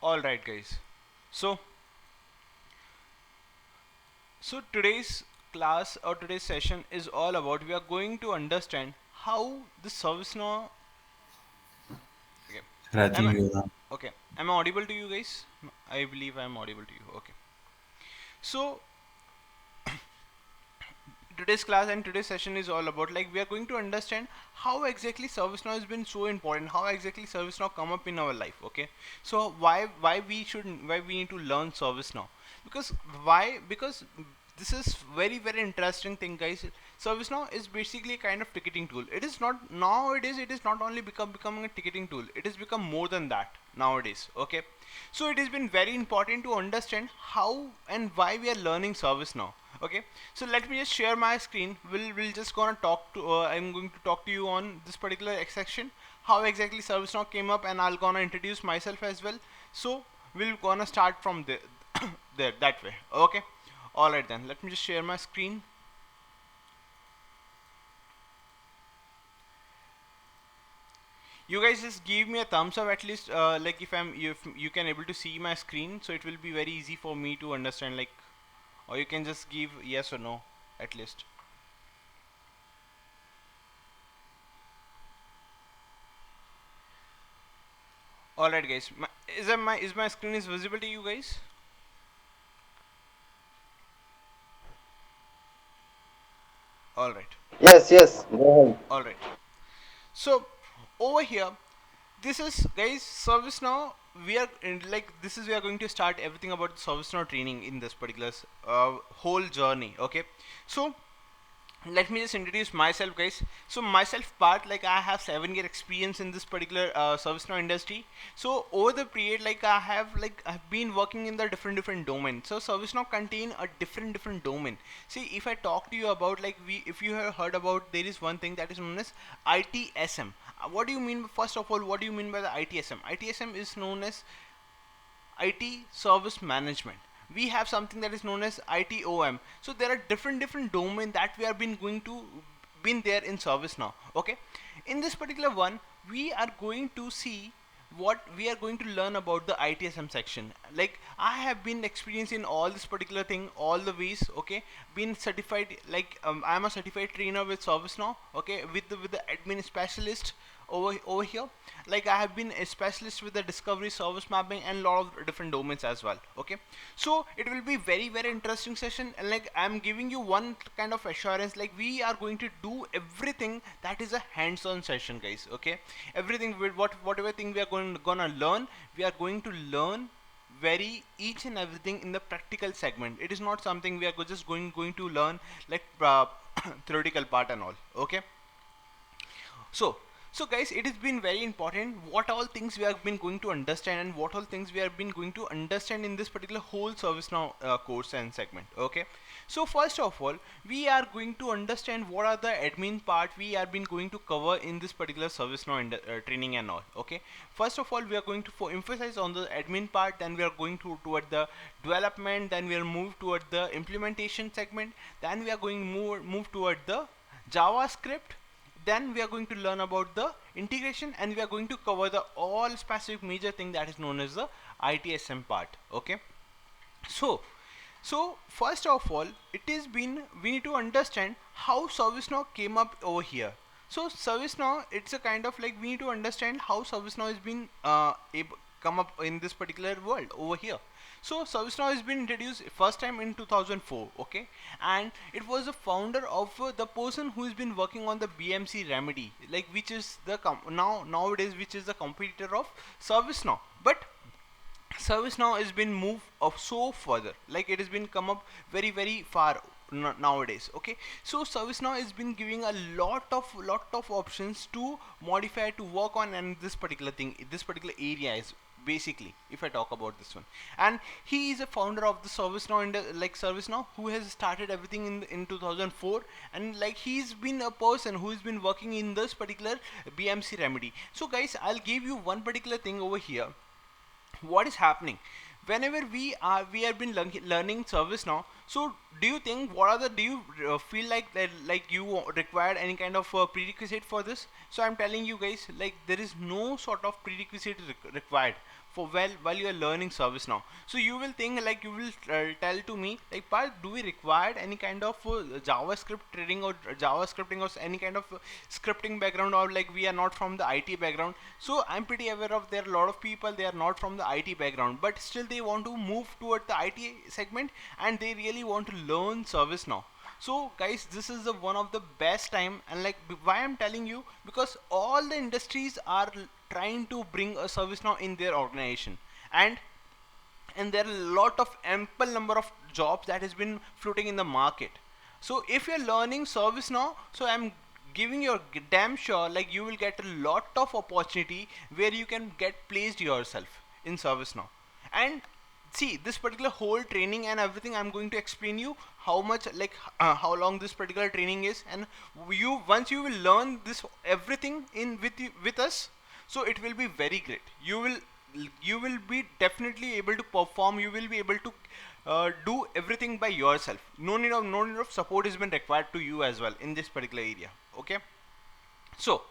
Alright guys, so today's class or today's session is all about we are going to understand how the ServiceNow. Okay, am I Rajiv Yoga. okay? Am I audible to you guys? I believe I am audible to you. Okay, so today's class and today's session is all about like we are going to understand how exactly ServiceNow has been so important, how exactly ServiceNow come up in our life. Okay, so why we need to learn ServiceNow? Because why? Because this is very interesting thing, guys. ServiceNow is basically a kind of ticketing tool. It is not nowadays. It is not only becoming a ticketing tool. It has become more than that nowadays. Okay, so it has been very important to understand how and why we are learning ServiceNow. Okay, so let me just share my screen. We'll just gonna talk to I'm going to talk to you on this particular section how exactly ServiceNow came up, and I'll gonna introduce myself as well. So we'll gonna start from there there that way. Okay, all right, then let me just share my screen. You guys just give me a thumbs up at least, like if you can able to see my screen, so it will be very easy for me to understand, like, or you can just give yes or no at least. All right guys, is my screen is visible to you guys? All right. Yes, yes, go ahead. All right, so over here, this is guys ServiceNow. We are in, like, this is we are going to start everything about ServiceNow training in this particular whole journey. Okay, so let me just introduce myself, guys. So myself part, like, I have 7 year experience in this particular ServiceNow industry. So over the period, like, I've been working in the different domain. So ServiceNow contain a different domain. See, if I talk to you about, like, we if you have heard about, there is one thing that is known as ITSM. What do you mean? First of all, what do you mean by the ITSM? ITSM is known as IT service management. We have something that is known as ITOM. So there are different domain that we have been going to been there in ServiceNow. Okay, in this particular one, we are going to see what we are going to learn about the ITSM section. Like, I have been experienced in all this particular thing all the ways. Okay, been certified, like, I am a certified trainer with ServiceNow. Okay, with the admin specialist over here. Like, I have been a specialist with the discovery, service mapping, and lot of different domains as well. Okay, so it will be very interesting session, and like, I'm giving you one kind of assurance, like, we are going to do everything that is a hands-on session, guys. Okay, everything with whatever thing we are gonna learn, we are going to learn very each and everything in the practical segment. It is not something we are just going to learn, like, theoretical part and all. Okay, so guys, it has been very important what all things we have been going to understand, and what all things we have been going to understand in this particular whole ServiceNow course and segment. Okay, so first of all, we are going to understand what are the admin part we are been going to cover in this particular ServiceNow training and all. Okay, first of all, we are going to emphasize on the admin part, then we are going to toward the development, then we will move toward the implementation segment, then we are going to move toward the JavaScript, then we are going to learn about the integration, and we are going to cover the all specific major thing that is known as the ITSM part. Okay, so first of all, it is been we need to understand how ServiceNow came up over here. So ServiceNow, it's a kind of like we need to understand how ServiceNow has been come up in this particular world over here. So ServiceNow has been introduced first time in 2004. Okay, and it was the founder of the person who has been working on the BMC remedy, like, which is the nowadays which is the competitor of ServiceNow. But ServiceNow has been moved up so further, like, it has been come up very far nowadays. Okay, so ServiceNow has been giving a lot of options to modify, to work on, and this particular thing, this particular area is basically, if I talk about this one. And he is a founder of the ServiceNow, and like ServiceNow, who has started everything in 2004, and like, he's been a person who has been working in this particular BMC remedy. So guys, I'll give you one particular thing over here. What is happening whenever we have been learning ServiceNow? So do you think, what are the, do you feel like that, like, you required any kind of prerequisite for this? So I'm telling you guys, like, there is no sort of prerequisite required for while you are learning ServiceNow. So you will think like, you will tell to me like, Parth, do we require any kind of JavaScript training or JavaScripting or any kind of scripting background, or like we are not from the IT background? So I'm pretty aware of there are a lot of people, they are not from the IT background, but still they want to move toward the IT segment and they really want to learn ServiceNow. So guys, this is the one of the best time, and like why I'm telling you, because all the industries are trying to bring a ServiceNow in their organization, and there are a lot of ample number of jobs that has been floating in the market. So if you're learning ServiceNow, so I'm giving you a damn sure like you will get a lot of opportunity where you can get placed yourself in ServiceNow. And see, this particular whole training and everything, I'm going to explain you how much like how long this particular training is, and you once you will learn this everything in with you, with us, so it will be very great. You will be definitely able to perform, you will be able to do everything by yourself. No need of support has been required to you as well in this particular area. Okay, so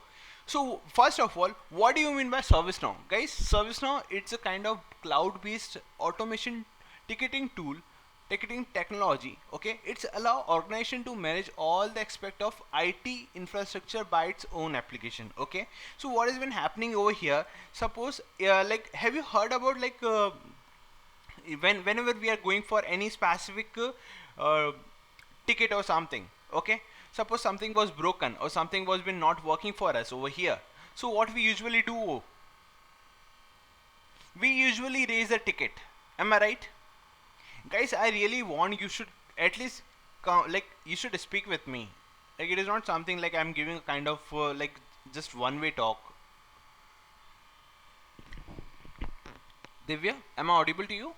first of all, what do you mean by ServiceNow? Guys, ServiceNow, it's a kind of cloud-based automation ticketing tool, ticketing technology. Okay, it's allow organization to manage all the aspect of IT infrastructure by its own application. Okay, so what has been happening over here? Suppose, like, have you heard about like whenever we are going for any specific ticket or something? Okay, suppose something was broken or something was been not working for us over here, so what we usually do, we usually raise a ticket. Am I right? Guys, I really want you should at least like you should speak with me. Like, it is not something like I'm giving a kind of like just one way talk. Divya, am I audible to you?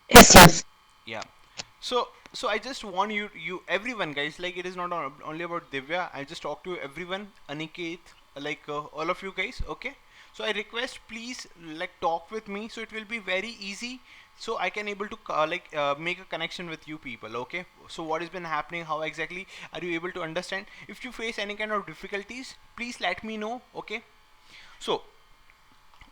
Yes, yes. Yeah. So I just want you everyone, guys, like it is not only about Divya. I just talk to everyone, Aniket, like all of you guys. Okay, so I request, please, like, talk with me, so it will be very easy, so I can able to make a connection with you people. Okay, so what has been happening, how exactly are you able to understand? If you face any kind of difficulties, please let me know. Okay, so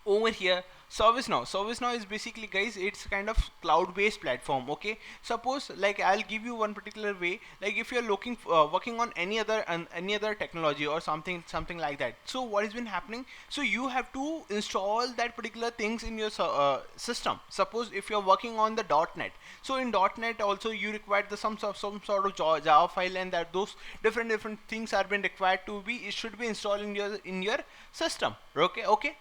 over here, ServiceNow is basically, guys, it's kind of cloud based platform. Okay, suppose like I'll give you one particular way, like if you're looking working on any other technology or something like that, so what has been happening, so you have to install that particular things in your system. Suppose if you're working on the .NET, so in .NET also you require the some sort of Java file, and that those different things are been required to be, it should be installed in your system. Okay,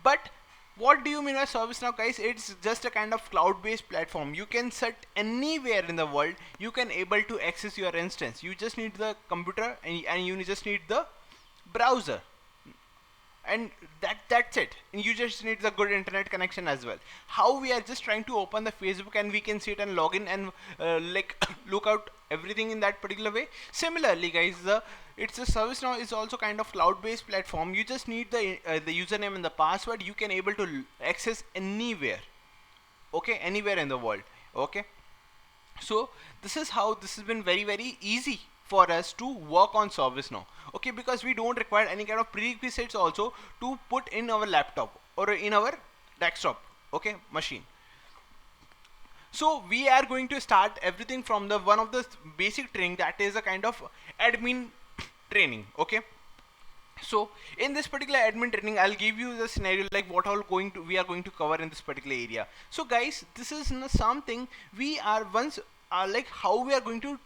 but what do you mean by ServiceNow, guys? It's just a kind of cloud-based platform. You can set anywhere in the world. You can able to access your instance. You just need the computer, and you just need the browser, and that's it. And you just need the good internet connection as well. How we are just trying to open the Facebook and we can sit and log in and like look out everything in that particular way. Similarly, guys, it's a ServiceNow is also kind of cloud-based platform. You just need the username and the password. You can able to access anywhere. Okay, anywhere in the world. Okay, so this is how this has been very easy for us to work on ServiceNow. Okay, because we don't require any kind of prerequisites also to put in our laptop or in our desktop, okay, machine. So we are going to start everything from the one of the basic training, that is a kind of admin training. Okay, so in this particular admin training, I'll give you the scenario like what all we are going to cover in this particular area. So guys, this is something we are once like how we are going to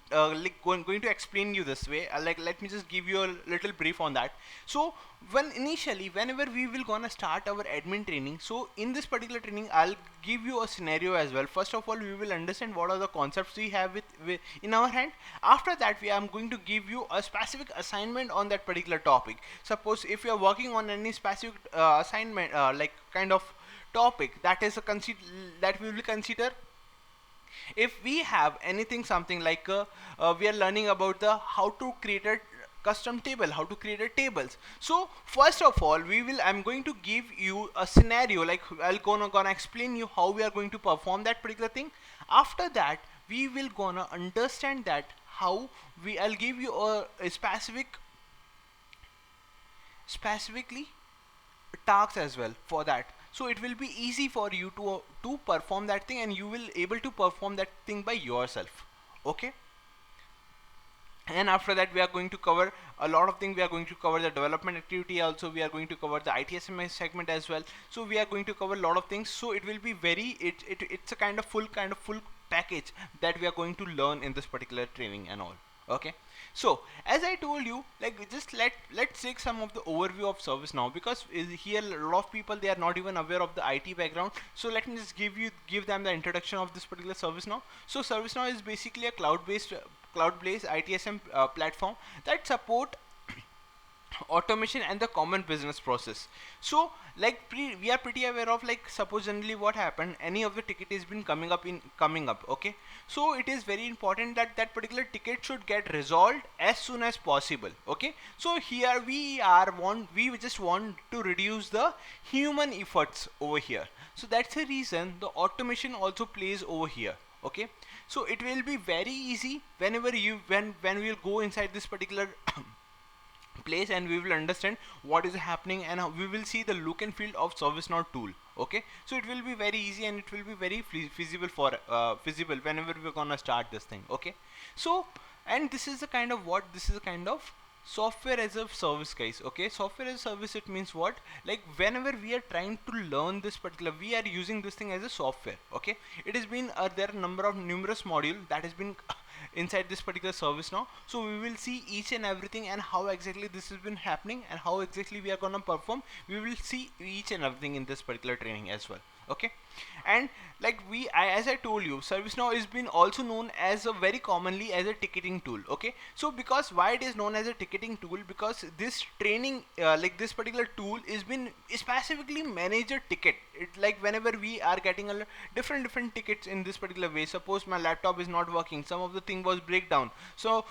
going to explain you this way. Like, let me just give you a little brief on that. So whenever we will gonna start our admin training, so in this particular training I'll give you a scenario as well. First of all, we will understand what are the concepts we have with in our hand. After that, I am going to give you a specific assignment on that particular topic. Suppose if you are working on any specific assignment, like kind of topic, that is a that we will consider. If we have anything something like we are learning about the how to create a custom table, how to create a tables. So first of all, I'm going to give you a scenario, like I'll gonna explain you how we are going to perform that particular thing. After that, we will gonna understand that how I'll give you a specifically tasks as well for that. So it will be easy for you to perform that thing, and you will able to perform that thing by yourself. Okay. And after that we are going to cover a lot of things. We are going to cover the development activity also. We are going to cover the ITSM segment as well. So we are going to cover a lot of things. So it will be very it's a kind of full package that we are going to learn in this particular training and all. Okay. So as I told you, like, just let's take some of the overview of ServiceNow, because here a lot of people, they are not even aware of the IT background. So let me just give them the introduction of this particular ServiceNow. So ServiceNow is basically a cloud-based ITSM platform that support automation and the common business process. So like we are pretty aware of, like, suppose generally what happened, any of the ticket has been coming up. Okay. So it is very important that that particular ticket should get resolved as soon as possible. Okay. So here we just want to reduce the human efforts over here. So that's the reason the automation also plays over here. Okay. So it will be very easy whenever when we will go inside this particular place, and we will understand what is happening, and we will see the look and feel of ServiceNow tool. Okay. So it will be very easy, and it will be very feasible whenever we're gonna start this thing. Okay. So, and this is the kind of software as a service, guys. Okay. Software as a service, it means what? Like, whenever we are trying to learn this particular, we are using this thing as a software. Okay. It has been there are numerous modules that has been inside this particular service now. So we will see each and everything, and how exactly this has been happening, and how exactly we are gonna perform. We will see each and everything in this particular training as well. Okay. And like as I told you, ServiceNow is been also known as a very commonly as a ticketing tool. Okay. So because why it is known as a ticketing tool, because this training like this particular tool is been specifically manage a ticket. It, like, whenever we are getting a different tickets in this particular way, suppose my laptop is not working, some of the thing was breakdown. So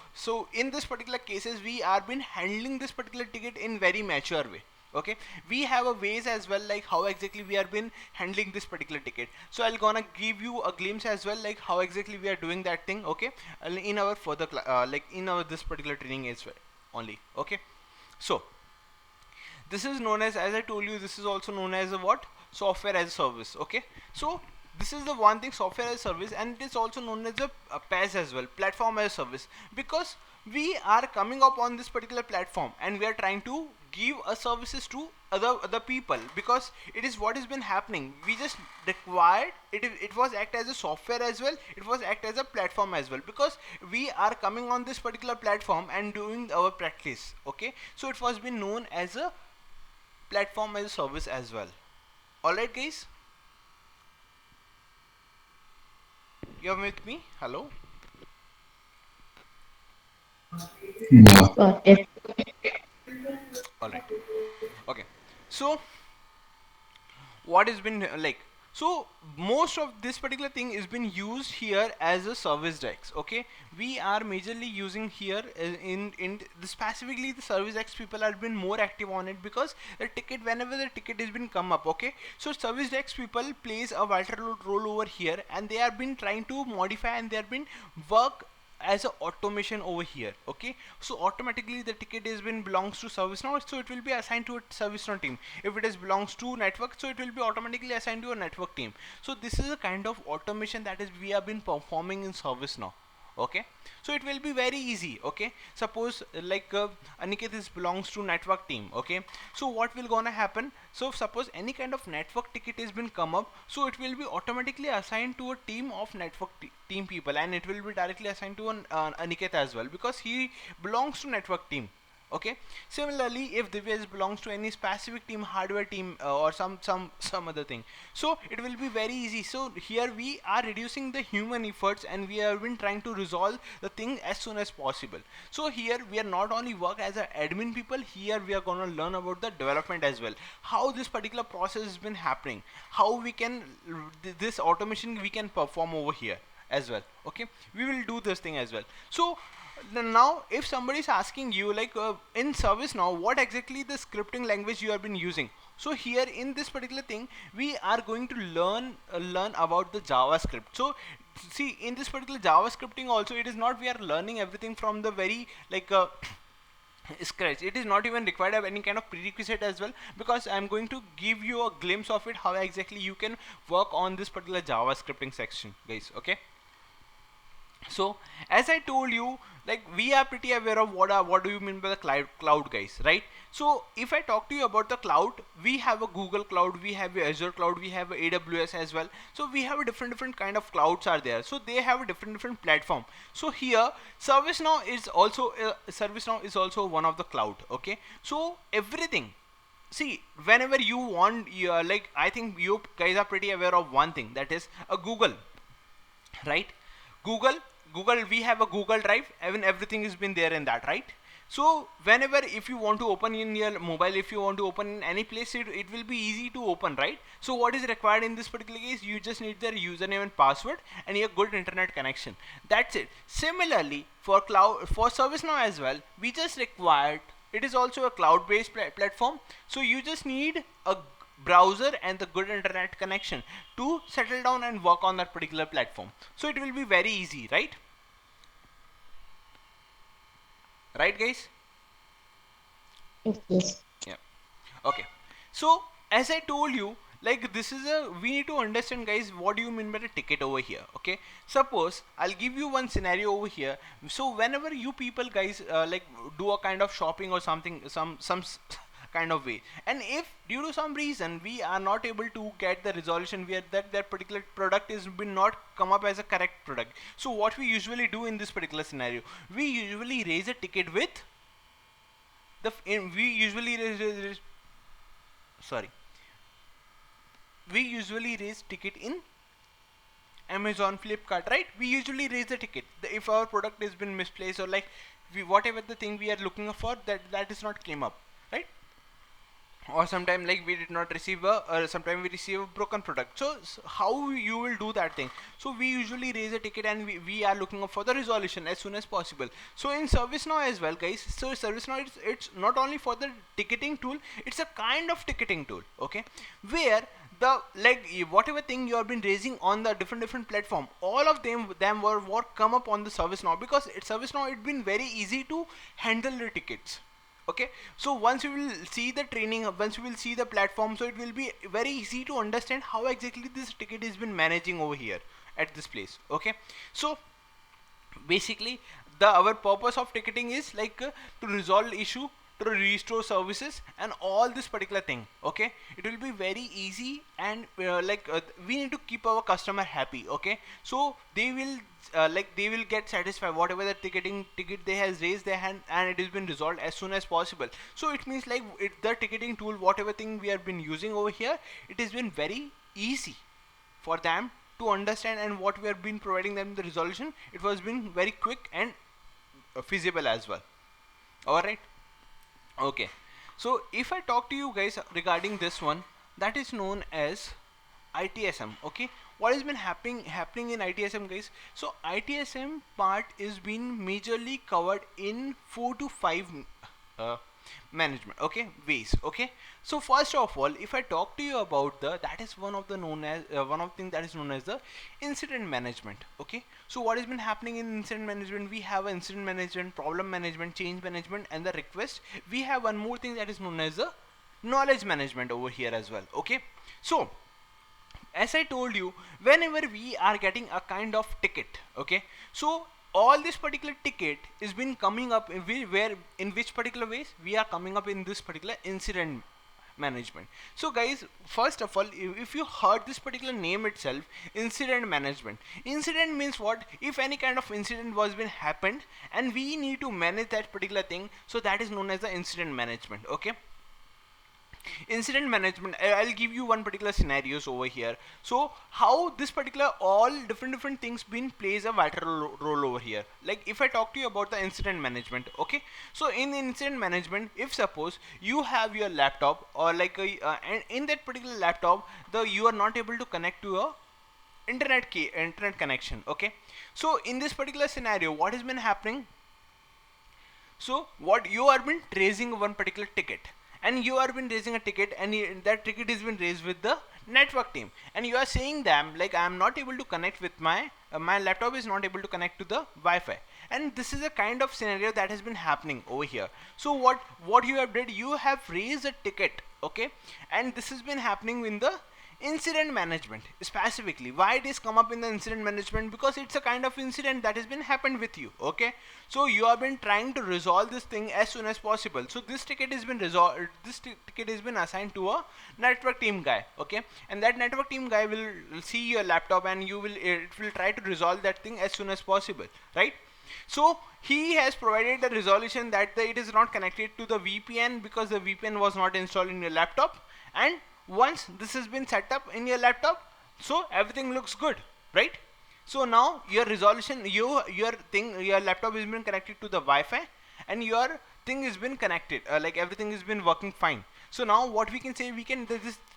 in this particular cases, we are been handling this particular ticket in very mature way. Okay. We have a ways as well, like how exactly we are been handling this particular ticket. So I'll gonna give you a glimpse as well, like how exactly we are doing that thing. Okay. In our further like in our this particular training as well only. Okay. So this is known as I told you, this is also known as a what? Software as a service. Okay. So this is the one thing, software as a service, and it is also known as a PaaS as well, platform as a service, because we are coming up on this particular platform, and we are trying to give a services to other people, because it is what has been happening. We just required it was act as a software as well, it was act as a platform as well, because we are coming on this particular platform and doing our practice. Okay. So it was been known as a platform as a service as well. Alright, guys. You're with me? Hello? Yeah. Got it. Alright. Okay. So what has been like, so most of this particular thing is been used here as a service desk. Okay. We are majorly using here in the specifically the service desk people have been more active on it, because the ticket, whenever the ticket has been come up. Okay. So service desk people plays a vital role over here, and they have been trying to modify, and they have been work as a automation over here. Okay. So automatically the ticket has been belongs to ServiceNow, so it will be assigned to a ServiceNow team. If it is belongs to network, so it will be automatically assigned to a network team. So this is a kind of automation that is we have been performing in ServiceNow. Okay. So it will be very easy. Okay. Suppose like Aniket is belongs to network team. Okay. So what will gonna happen? So suppose any kind of network ticket has been come up, so it will be automatically assigned to a team of network team people, and it will be directly assigned to an Aniket as well, because he belongs to network team. Okay. Similarly, if Divya belongs to any specific team, hardware team, or some other thing, so it will be very easy. So here we are reducing the human efforts, and we have been trying to resolve the thing as soon as possible. So here we are not only work as an admin people, here we are gonna learn about the development as well, how this particular process has been happening, how we can this automation we can perform over here as well. Okay. We will do this thing as well. So now if somebody is asking you, like, in ServiceNow, what exactly the scripting language you have been using, so here in this particular thing we are going to learn about the JavaScript. So see, in this particular JavaScripting also, it is not we are learning everything from the very like scratch. It is not even required of any kind of prerequisite as well, because I'm going to give you a glimpse of it how exactly you can work on this particular JavaScripting section, guys. Okay, so as I told you, like we are pretty aware of what do you mean by the cloud, guys, right? So if I talk to you about the cloud, we have a Google cloud, we have a Azure cloud, we have a AWS as well. So we have a different kind of clouds are there, so they have a different platform. So here ServiceNow is also one of the cloud. Okay, so everything, see, whenever you want, like I think you guys are pretty aware of one thing, that is a Google, right? google Google, we have a Google Drive, even everything has been there in that, right? So whenever, if you want to open in your mobile, if you want to open in any place, it will be easy to open, right? So what is required in this particular case, you just need their username and password and your good internet connection. That's it. Similarly for cloud, for ServiceNow as well, we just required, it is also a cloud based platform, so you just need a browser and the good internet connection to settle down and work on that particular platform. So it will be very easy, right? Right, guys? Yes, yes. Yeah. Okay, so as I told you, like this is a, we need to understand, guys, what do you mean by the ticket over here. Okay, suppose I'll give you one scenario over here. So whenever you people, guys, like do a kind of shopping or something, kind of way, and if due to some reason we are not able to get the resolution where that particular product is been not come up as a correct product, so what we usually do in this particular scenario, we usually raise a ticket with we usually sorry we usually raise ticket in Amazon, Flipkart, right? We usually raise the ticket if our product has been misplaced, or like whatever the thing we are looking for, that is not came up, right? Or sometime like we did not receive a, sometime we receive a broken product. So how you will do that thing? So we usually raise a ticket and we are looking for the resolution as soon as possible. So in ServiceNow as well, guys, so ServiceNow, it's not only for the ticketing tool, it's a kind of ticketing tool. Okay, where the, like whatever thing you have been raising on the different platform, all of them were what come up on the ServiceNow, because ServiceNow, it's been very easy to handle the tickets. Okay, so once you will see the training, once you will see the platform, so it will be very easy to understand how exactly this ticket has been managing over here at this place. Okay, so basically the our purpose of ticketing is like to resolve issue, to restore services and all this particular thing. Okay, it will be very easy, and we need to keep our customer happy. Okay, so they will they will get satisfied whatever the ticket they has raised their hand, and it has been resolved as soon as possible. So it means like the ticketing tool, whatever thing we have been using over here, it has been very easy for them to understand, and what we have been providing them the resolution, it was been very quick and feasible as well. All right. Okay, so if I talk to you guys regarding this one, that is known as ITSM. Okay, what has been happening in ITSM, guys? So ITSM part is being majorly covered in 4 to 5 uh, management, okay, ways. Okay, so first of all, if I talk to you about the, that is one of the known as one of the thing that is known as the incident management. Okay, so what has been happening in incident management, we have incident management, problem management, change management and the request. We have one more thing that is known as the knowledge management over here as well. Okay, so as I told you, whenever we are getting a kind of ticket, okay, so all this particular ticket is been coming up in where, in which particular ways we are coming up in this particular incident management. So guys, first of all, if you heard this particular name itself, incident management, incident means what? If any kind of incident was been happened and we need to manage that particular thing, so that is known as the incident management. Okay, incident management, I'll give you one particular scenarios over here. So how this particular all different things been plays a vital role over here. Like if I talk to you about the incident management, okay, so in incident management, if suppose you have your laptop or like a and in that particular laptop, the you are not able to connect to a internet connection. Okay, so in this particular scenario, what has been happening? So what you are been raising one particular ticket, and you are been raising a ticket, and that ticket has been raised with the network team, and you are saying them like I am not able to connect with my my laptop is not able to connect to the Wi-Fi, and this is a kind of scenario that has been happening over here. So what you have did, you have raised a ticket, okay, and this has been happening in the incident management. Specifically, why it is come up in the incident management? Because it's a kind of incident that has been happened with you, okay. So you have been trying to resolve this thing as soon as possible. So this ticket has been resolved, this ticket has been assigned to a network team guy, okay, and that network team guy will see your laptop, and it will try to resolve that thing as soon as possible, right? So he has provided a resolution that it is not connected to the VPN because the VPN was not installed in your laptop, and once this has been set up in your laptop, so everything looks good, right? So now your resolution, your laptop has been connected to the Wi-Fi, and your thing has been connected, like everything has been working fine. So now what we can say,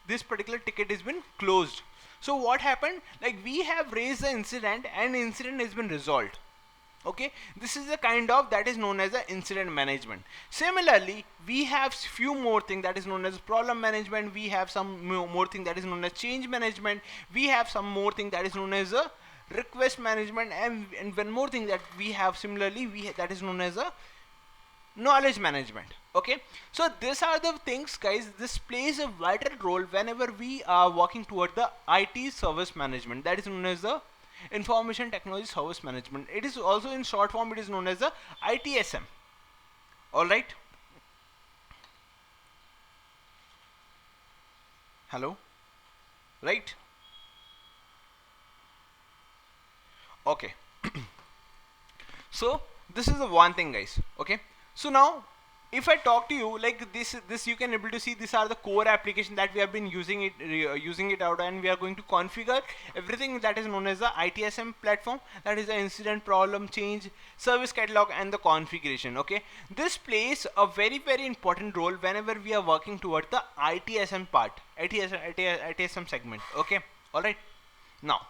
this particular ticket has been closed. So what happened, like we have raised the incident and the incident has been resolved, okay. This is the kind of that is known as the incident management. Similarly, we have few more things that is known as problem management. We have some more thing that is known as change management. We have some more thing that is known as a request management, and one more thing that we have similarly, that is known as a knowledge management, okay. So these are the things, guys. This plays a vital role whenever we are working toward the IT service management, that is known as the information technology service management. It is also in short form, it is known as the ITSM. All right, hello, right? Okay. So this is the one thing, guys, okay. So now if I talk to you like this you can able to see these are the core application that we have been using it out, and we are going to configure everything that is known as the ITSM platform, that is the incident, problem, change, service catalog, and the configuration, okay. This plays a very important role whenever we are working toward the ITSM part, ITSM segment, okay. All right, now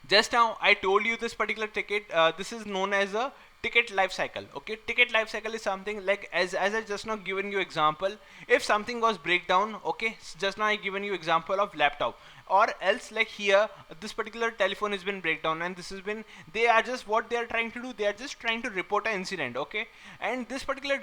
just now I told you this particular ticket, this is known as a ticket life cycle, okay. Ticket life cycle is something like, as I just now given you example, if something was breakdown, okay, just now I given you example of laptop, or else like here this particular telephone has been breakdown, and this has been, they are just what they are trying to do, they are just trying to report an incident, okay, and this particular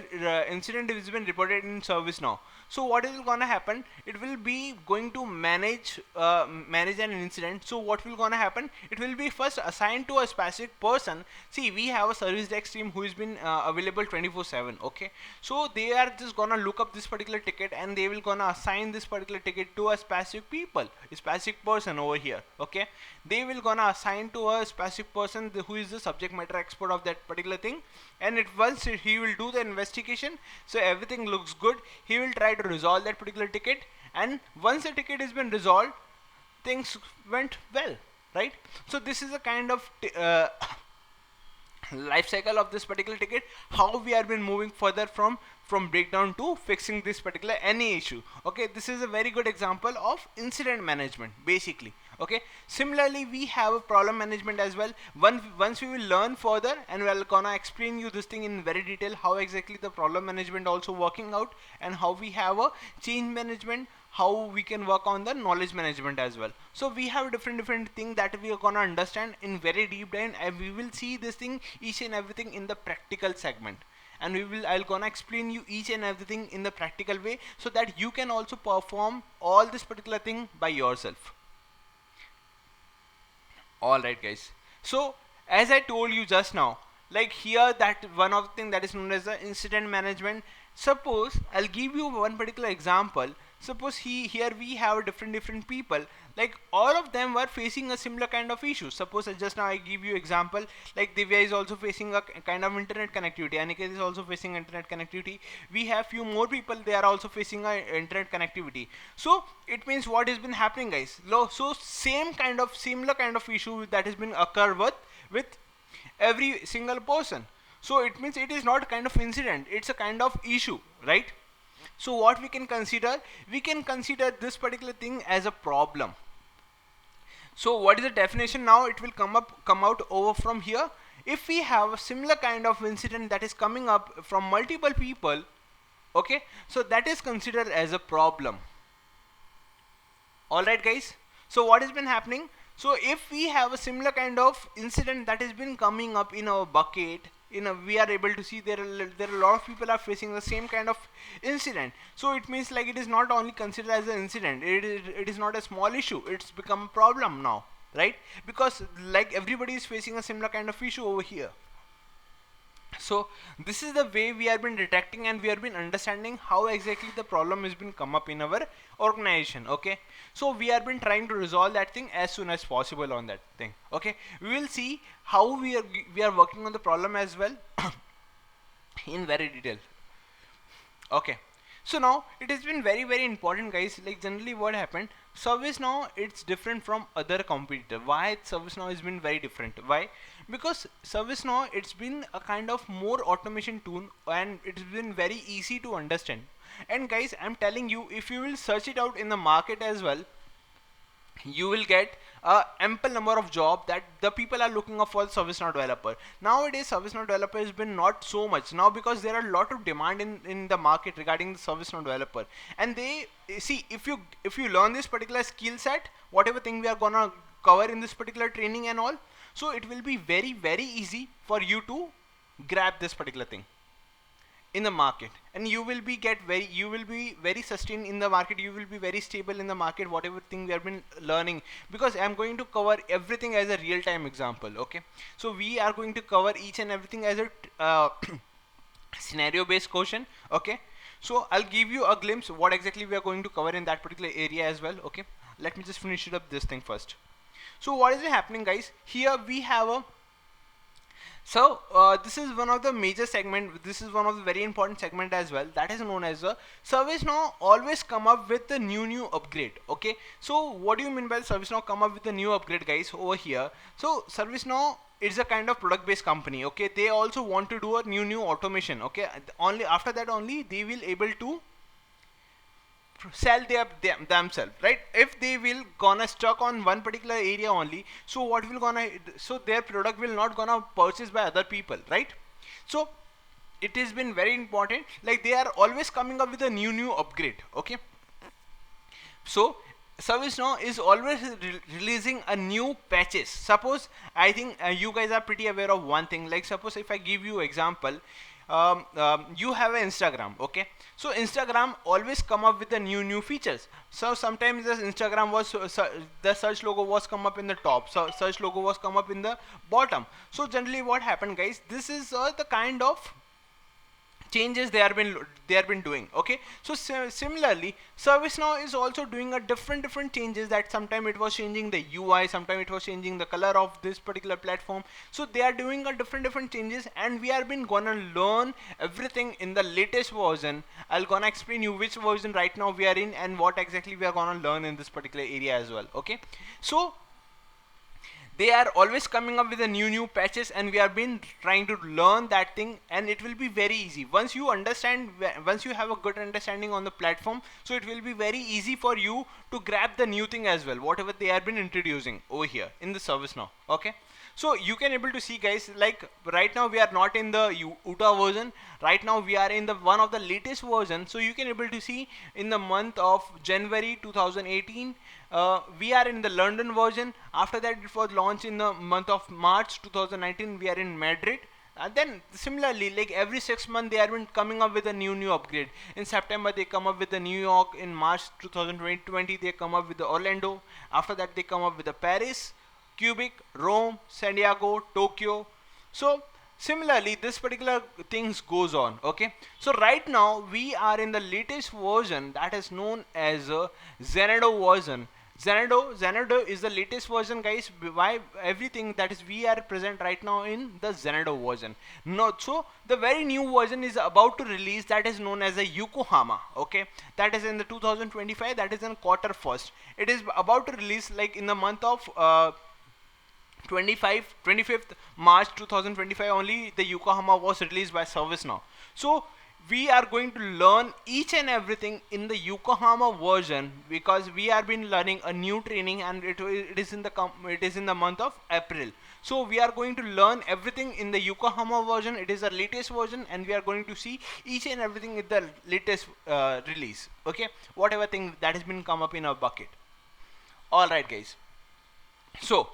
incident has been reported in ServiceNow. So what is gonna happen, it will be going to manage an incident. So what will gonna happen, it will be first assigned to a specific person. See, we have a service desk team who has been available 24/7, okay. So they are just gonna look up this particular ticket, and they will gonna assign this particular ticket to a specific people, a specific person over here, okay. They will gonna assign to a specific person who is the subject matter expert of that particular thing, and once he will do the investigation, so everything looks good, he will try to resolve that particular ticket, and once the ticket has been resolved, things went well, right? So this is a kind of life cycle of this particular ticket, how we have been moving further from breakdown to fixing this particular any issue, okay. This is a very good example of incident management basically, okay. Similarly, we have a problem management as well. Once we will learn further, and we're gonna explain you this thing in very detail, how exactly the problem management also working out, and how we have a change management, how we can work on the knowledge management as well. So we have different things that we are gonna understand in very deep dive, and we will see this thing each and everything in the practical segment, and I'll gonna explain you each and everything in the practical way, so that you can also perform all this particular thing by yourself. Alright, guys, so as I told you just now, like here, that one of the thing that is known as the incident management. Suppose I'll give you one particular example. Suppose here we have different people, like all of them were facing a similar kind of issue. Suppose just now I give you example, like Divya is also facing a kind of internet connectivity, Aniket is also facing internet connectivity, we have few more people, they are also facing a internet connectivity. So it means what has been happening, guys, so similar kind of issue that has been occur with every single person. So it means it is not a kind of incident, it's a kind of issue, right? So what we can consider, this particular thing as a problem. So what is the definition now? It will come out over from here. If we have a similar kind of incident that is coming up from multiple people, okay, so that is considered as a problem. Alright, guys, so what has been happening? So if we have a similar kind of incident that has been coming up in our bucket, we are able to see there are a lot of people are facing the same kind of incident. So it means like it is not only considered as an incident, it is not a small issue, it's become a problem now, right? Because like everybody is facing a similar kind of issue over here. So this is the way we have been detecting and we have been understanding how exactly the problem has been come up in our organization. Okay, so we have been trying to resolve that thing as soon as possible on that thing. Okay, we will see how we are working on the problem as well in very detail. Okay, so now it has been very important, guys. Like generally what happened, ServiceNow, it's different from other competitor. Why ServiceNow has been very different? Why? Because ServiceNow, it's been a kind of more automation tool and it's been very easy to understand. And guys, I'm telling you, if you will search it out in the market as well, you will get a ample number of job that the people are looking for ServiceNow developer. Nowadays ServiceNow developer has been not so much now because there are a lot of demand in the market regarding the ServiceNow developer. And they see, if you learn this particular skill set, whatever thing we are gonna cover in this particular training and all, so it will be very easy for you to grab this particular thing in the market, and you will be very sustained in the market, you will be very stable in the market, whatever thing we have been learning. Because I'm going to cover everything as a real-time example. Okay, so we are going to cover each and everything as a scenario based question. Okay, so I'll give you a glimpse what exactly we are going to cover in that particular area as well. Okay, let me just finish it up this thing first. So what is happening, guys? Here we have a this is one of the major segment, this is one of the very important segment as well, that is known as a ServiceNow always come up with a new upgrade. Okay, so what do you mean by ServiceNow come up with a new upgrade, guys? Over here, so ServiceNow is a kind of product based company. Okay, they also want to do a new automation. Okay, only after that only they will able to sell themselves, right? If they will gonna stuck on one particular area only, so what will gonna, so their product will not gonna purchase by other people, right? So it has been very important, like they are always coming up with a new upgrade. Okay, so ServiceNow is always releasing a new patches. Suppose I think you guys are pretty aware of one thing, like suppose if I give you example, you have an Instagram. Okay, so Instagram always come up with the new features. So sometimes the Instagram was the search logo was come up in the top, so search logo was come up in the bottom. So generally what happened, guys, this is the kind of changes they have been doing. Okay, so similarly ServiceNow is also doing a different changes, that sometime it was changing the UI, sometime it was changing the color of this particular platform. So they are doing a different changes, and we are been gonna learn everything in the latest version. I'll gonna explain you which version right now we are in and what exactly we are gonna learn in this particular area as well. Okay, so they are always coming up with a new patches, and we have been trying to learn that thing, and it will be very easy once you understand, once you have a good understanding on the platform. So it will be very easy for you to grab the new thing as well, whatever they have been introducing over here in the ServiceNow. Okay, so you can able to see, guys, like right now we are not in the UTA version, right now we are in the one of the latest version. So you can able to see in the month of January 2018, we are in the London version. After that it was launched in the month of March 2019, we are in Madrid. Then similarly, like every 6 months they have been coming up with a new upgrade. In September they come up with the New York, in March 2020 they come up with the Orlando, after that they come up with the Paris, Quebec, Rome, San Diego, Tokyo. So similarly this particular things goes on. Okay, so right now we are in the latest version that is known as a Xanadu version. Xanadu is the latest version, guys. Why? Everything that is we are present right now in the Xanadu version. No, so the very new version is about to release, that is known as a Yokohama. Okay, that is in the 2025, that is in quarter first. It is about to release like in the month of 25th March 2025 only. The Yokohama was released by ServiceNow. So we are going to learn each and everything in the Yokohama version, because we have been learning a new training, and it is in the month of April. So we are going to learn everything in the Yokohama version. It is the latest version, and we are going to see each and everything in the latest release. Okay, whatever thing that has been come up in our bucket. All right, guys. So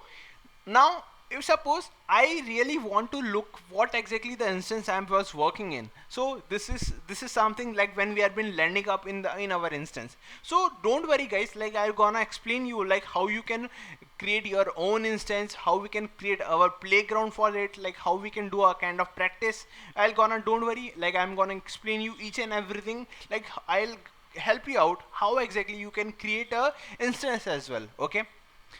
now if suppose I really want to look what exactly the instance I was working in, so this is something like when we have been landing up in our instance. So don't worry guys, like I'm gonna explain you like how you can create your own instance, how we can create our playground for it, like how we can do a kind of practice. I'll gonna don't worry, like I'm gonna explain you each and everything, like I'll help you out how exactly you can create a instance as well. Okay,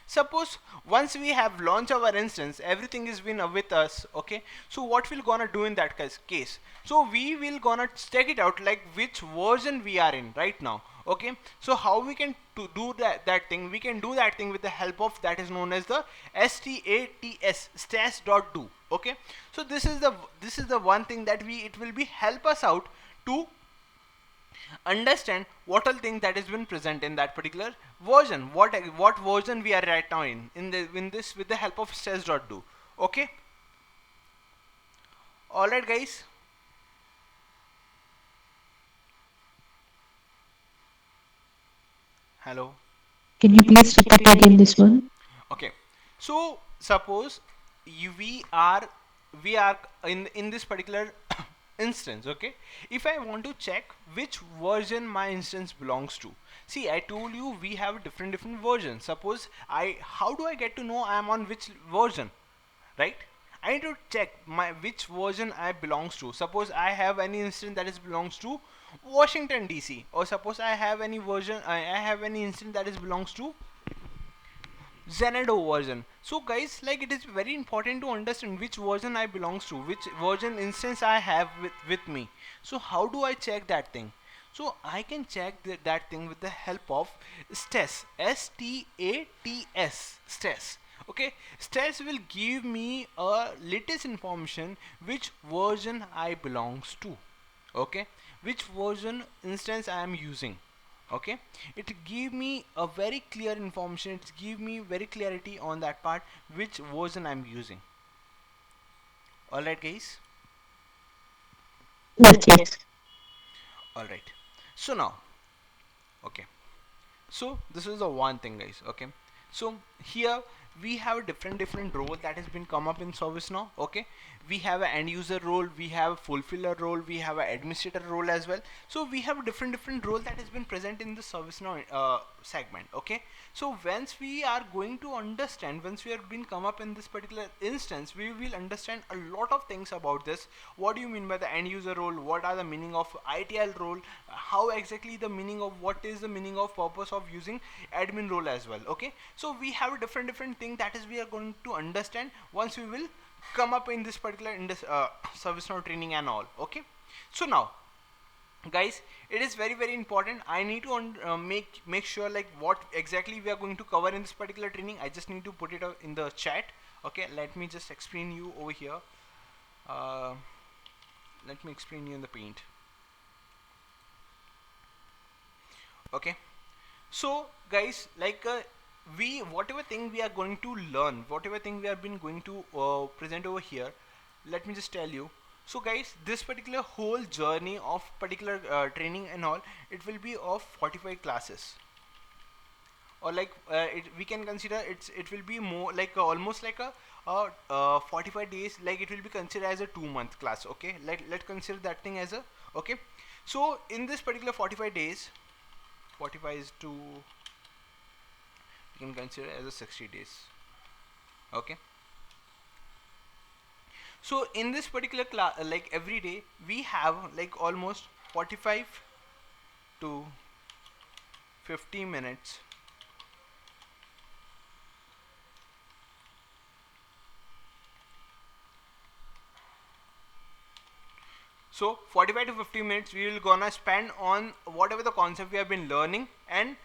suppose once we have launched our instance, everything is been with us. Okay, so what we'll gonna do in that case, so we will gonna check it out like which version we are in right now. Okay, so how we can to do that thing, we can do that thing with the help of that is known as the stats.do. Okay, so this is the one thing that we it will be help us out to understand what all thing that has been present in that particular version, what version we are right now in this with the help of stats.do. Okay, all right guys. Hello. Can you please repeat again this one? Okay, so suppose we are in this particular instance. Okay, if I want to check which version my instance belongs to, see I told you we have different versions. Suppose I how do I get to know I am on which version, right? I need to check my which version I belongs to. Suppose I have any instance that is belongs to Washington DC, or suppose I have any version I have any instance that is belongs to Xanadu version. So guys, like it is very important to understand which version I belongs to, which version instance I have with me. So how do I check that thing? So I can check that thing with the help of stats, stats, stats. Okay, stats will give me a latest information which version I belongs to. Okay, which version instance I am using. Okay, it give me a very clear information, it give me very clarity on that part which version I'm using. All right guys. Yes, yes. All right, so now, okay, so this is the one thing guys. Okay, so here we have a different role that has been come up in ServiceNow. Okay, we have an end user role, we have a fulfiller role, we have an administrator role as well. So we have a different role that has been present in the ServiceNow segment. Okay, so once we are going to understand, once we have been come up in this particular instance, we will understand a lot of things about this. What do you mean by the end user role, what are the meaning of ITL role, how exactly the meaning of what is the meaning of purpose of using admin role as well. Okay, so we have a different thing that is we are going to understand once we will come up in this particular in this ServiceNow training and all. Okay, so now guys, it is very important. I need to make sure like what exactly we are going to cover in this particular training. I just need to put it in the chat. Okay, let me just explain you over here. uh, Let me explain you in the paint. Okay, so guys, like we whatever thing we are going to learn, whatever thing we have been going to present over here, let me just tell you. So guys, this particular whole journey of particular training and all, it will be of 45 classes, or like we can consider it will be more like almost like a 45 days, like it will be considered as a 2 month class. Okay, let's consider that thing as a, okay, so in this particular 45 days, 45 is to, you can consider as a 60 days. Okay, so in this particular class, like every day we have like almost 45 to 50 minutes. So 45 to 50 minutes we will gonna spend on whatever the concept we have been learning, and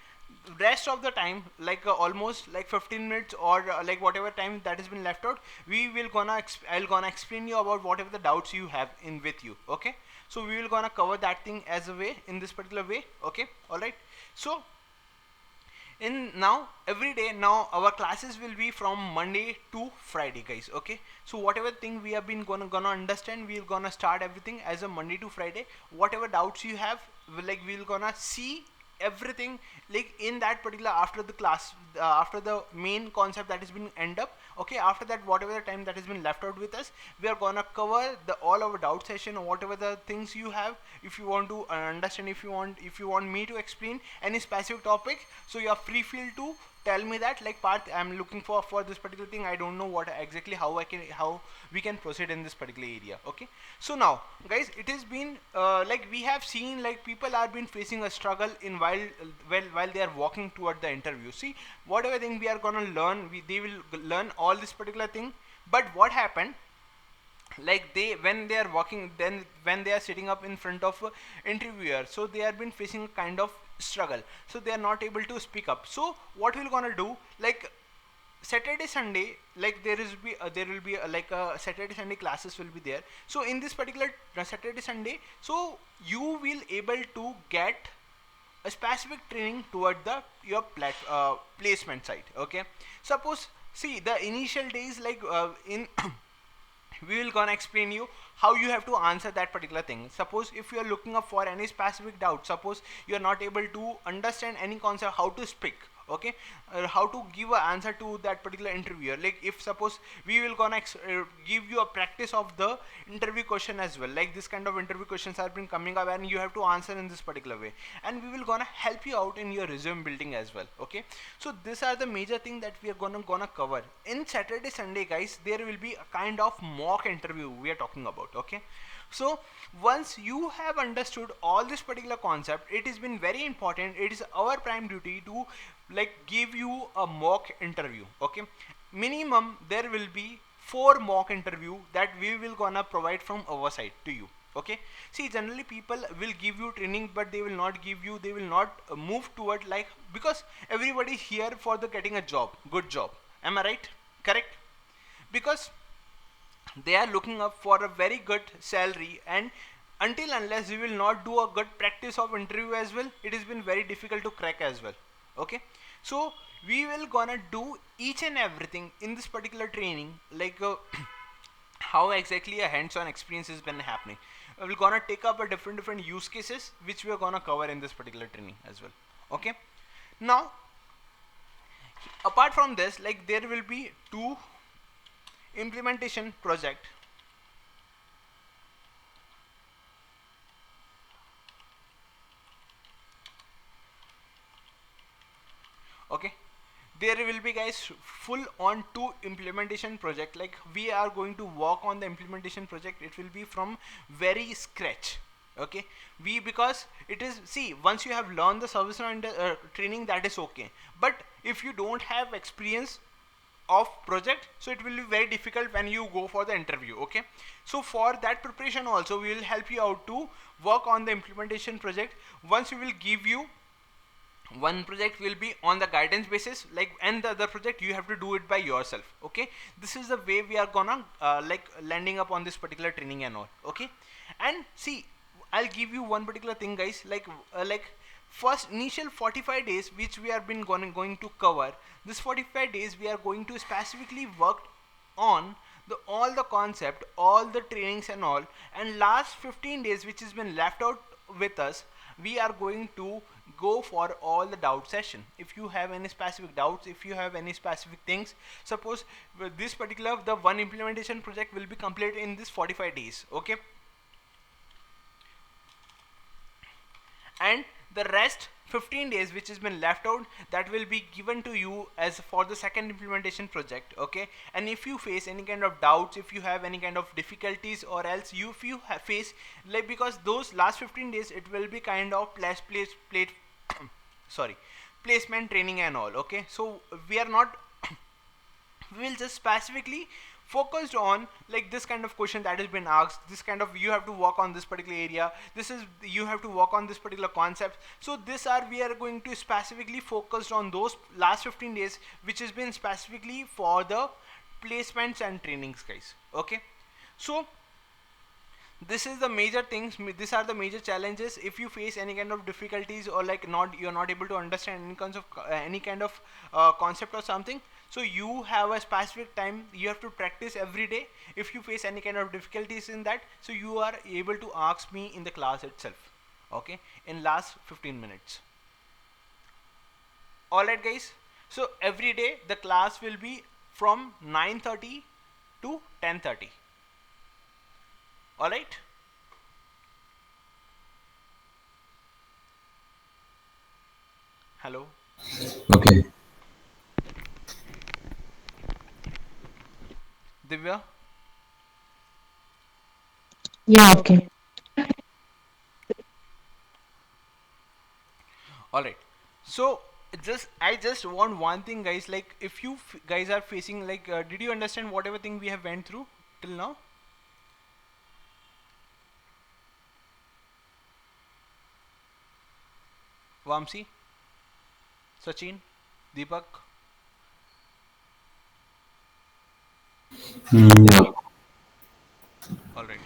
rest of the time like almost like 15 minutes or like whatever time that has been left out, we will gonna I'll gonna explain you about whatever the doubts you have in with you. Okay, so we will gonna cover that thing as a way in this particular way. Okay, all right, so in now every day now our classes will be from Monday to Friday guys. Okay, so whatever thing we have been gonna understand, we're gonna start everything as a Monday to Friday. Whatever doubts you have, like we'll gonna see everything, like in that particular, after the class, after the main concept that has been end up, okay, after that whatever the time that has been left out with us, we are gonna cover the all our doubt session, or whatever the things you have. If you want to understand, if you want me to explain any specific topic, so you are free feel to tell me that, like, Parth, I'm looking for this particular thing, I don't know what exactly how we can proceed in this particular area. Okay, so now guys, it has been like we have seen, like, people are been facing a struggle in while they are walking toward the interview. See, whatever thing we are gonna learn, they will learn all this particular thing. But what happened, like, they, when they are walking, then when they are sitting up in front of interviewer, so they have been facing a kind of struggle, so they are not able to speak up. So what we're gonna do, like, Saturday Sunday, like, there will be like a Saturday Sunday classes will be there. So in this particular Saturday Sunday, so you will able to get a specific training toward the your placement side. Okay, suppose, see, the initial days, like, in we will gonna explain you how you have to answer that particular thing. Suppose if you are looking up for any specific doubt, suppose you are not able to understand any concept, how to speak, okay, how to give an answer to that particular interviewer. Like, if suppose we will gonna give you a practice of the interview question as well, like this kind of interview questions have been coming up and you have to answer in this particular way, and we will gonna help you out in your resume building as well. Okay, so these are the major thing that we are gonna cover in Saturday Sunday, guys. There will be a kind of mock interview we are talking about. Okay, so once you have understood all this particular concept, it has been very important, it is our prime duty to, like, give you a mock interview. Okay, minimum there will be 4 mock interview that we will gonna provide from our side to you. Okay, see, generally people will give you training, but they will not give you, they will not move toward, like, because everybody is here for the getting a job, good job. Am I right? Correct? Because they are looking up for a very good salary, and until unless you will not do a good practice of interview as well, it has been very difficult to crack as well. Okay, so we will gonna do each and everything in this particular training, like, how exactly a hands-on experience has been happening. We're gonna take up a different use cases which we are gonna cover in this particular training as well. Okay, now apart from this, like, there will be 2 implementation project. Okay, there will be, guys, full on 2 implementation project, like we are going to work on the implementation project. It will be from very scratch. Okay, we, because it is, see, once you have learned the ServiceNow training, that is okay, but if you don't have experience of project, so it will be very difficult when you go for the interview. Okay, so for that preparation also, we will help you out to work on the implementation project. Once we will give you one project will be on the guidance basis, like, and the other project you have to do it by yourself. Okay, this is the way we are gonna like landing up on this particular training and all. Okay, and see, I'll give you one particular thing, guys, like first initial 45 days which we have been going to cover. This 45 days we are going to specifically work on all the concept, all the trainings and all, and last 15 days which has been left out with us, we are going to go for all the doubt session. If you have any specific doubts, if you have any specific things, suppose with this particular, the one implementation project will be completed in this 45 days. Okay, and the rest 15 days which has been left out, that will be given to you as for the second implementation project. Okay, and if you face any kind of doubts, if you have any kind of difficulties, or else if you face, like, because those last 15 days it will be kind of sorry, placement training and all. Okay, so we are not we will just specifically focused on, like, this kind of question that has been asked, this kind of, you have to work on this particular area, this is, you have to work on this particular concept. So this are, we are going to specifically focused on those last 15 days which has been specifically for the placements and trainings, guys. Okay, so this is the major things, these are the major challenges. If you face any kind of difficulties, or like you're not able to understand any kind of concept or something, so you have a specific time, you have to practice every day. If you face any kind of difficulties in that, so you are able to ask me in the class itself. Okay, in last 15 minutes. Alright guys, so every day the class will be from 9:30 to 10:30. Alright, hello Okay. Divya. Yeah, okay. All right. So just I just want one thing, guys. Like, if you guys are facing like, did you understand whatever thing we have went through till now? Vamsi, Sachin, Deepak. Yeah. All right.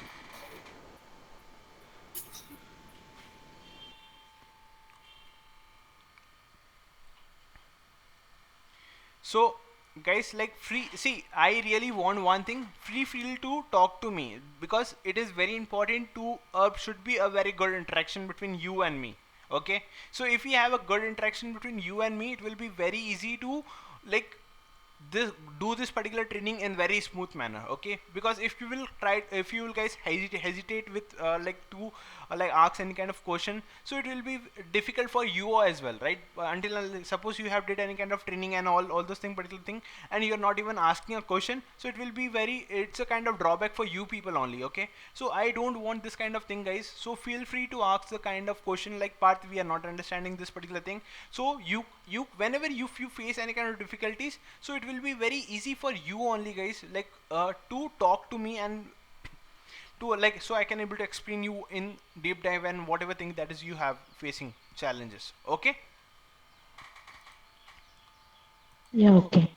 So guys, like, free, see, I really want one thing, free feel to talk to me, because it is very important to should be a very good interaction between you and me. Okay, so if we have a good interaction between you and me, it will be very easy to, like, this do this particular training in very smooth manner. Okay, because if you will try, if you will guys hesitate with like to like ask any kind of question, so it will be difficult for you as well, right? Until suppose you have did any kind of training and all those thing particular thing, and you're not even asking a question, so it will be very, it's a kind of drawback for you people only. Okay, so I don't want this kind of thing, guys. So feel free to ask the kind of question like, Parth, we are not understanding this particular thing. So you whenever you face any kind of difficulties, so it will be very easy for you only, guys, like to talk to me, and to like, so I can able to explain you in deep dive and whatever thing that is you have facing challenges. Okay. Yeah, okay.